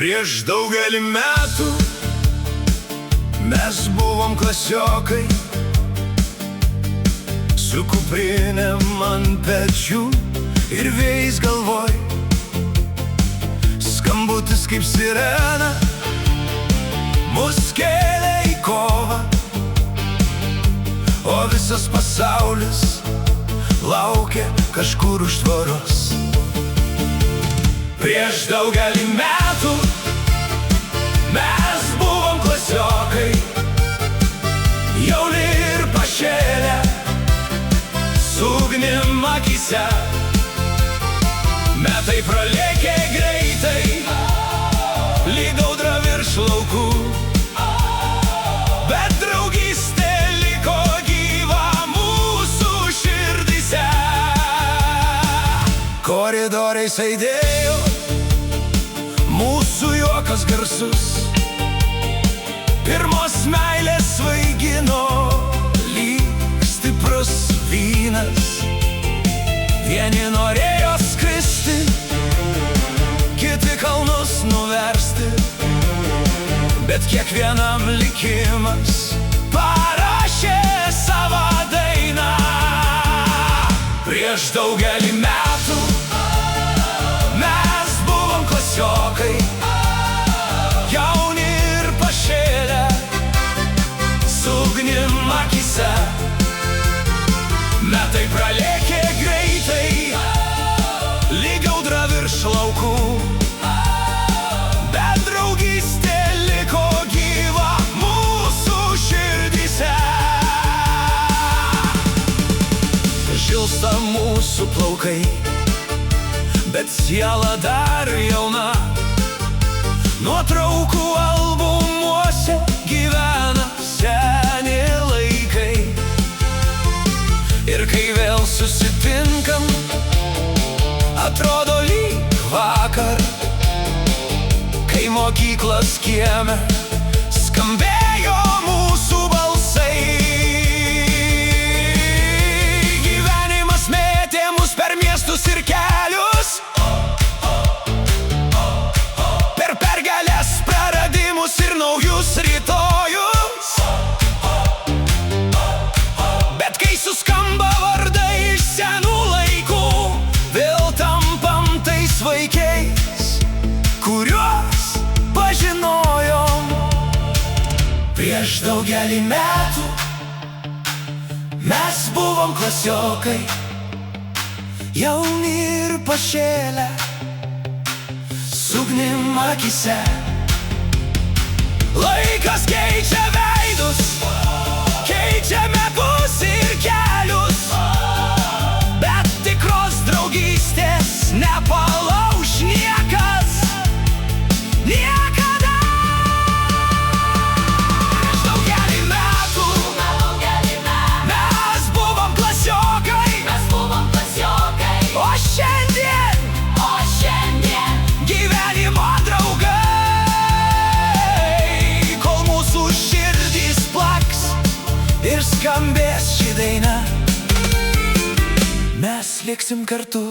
Prieš daugelį metų mes buvom klasiokai, su kuprinėm ant pečių ir vėjais galvoj. Skambutis kaip sirena mus kėlė į kovą, o visas pasaulis laukia kažkur už tvoros. Prieš daugelį metų mes buvom klasiokai, jauni ir pašėlę, su ugnim akyse. Metai pralėkė greitai, lyg audra virš laukų, bet draugystė liko gyva mūsų širdyse. Koridoriais aidėjo mūsų juokas garsus, pirmos meilės svaigino lyg stiprus vynas. Vieni norėjo skristi, kiti kalnus nuversti, bet kiekvienam likimas parašė savo dainą. Prieš daugelį metų mes buvom klasiokai, jauni ir pašėlę, su ugnim akyse. Metai pralėkė greitai, lyg audra virš laukų, bet draugystė liko gyva mūsų širdyse. Žilsta mūsų plaukai, bet siela dar jauna. Nuotraukų albumuose gyvena seni laikai. Ir kai vėl susitinkam, atrodo lyg vakar, kai mokyklos kieme skambėjo mūsų balsai. Gyvenimas mėtė mus per miestus ir kelius, per pergales, praradimus ir naujus rytojus. Bet kai suskamba vardai iš senų laikų, vėl tampam tais vaikais, kuriuos pažinojom. Prieš daugelį metų mes buvom klasiokai, jauni ir pašėlę, su ugnim akyse. Laikas keičia veidus, keičia metus ir kelius, bet tikros draugystės nepalauš niekas, niekada. Prieš daugelį metų mes buvom klasiokai, o šiandien gyvenimo draugai. Kol mūsų širdys plaks ir skambės ši daina, mes liksim kartu.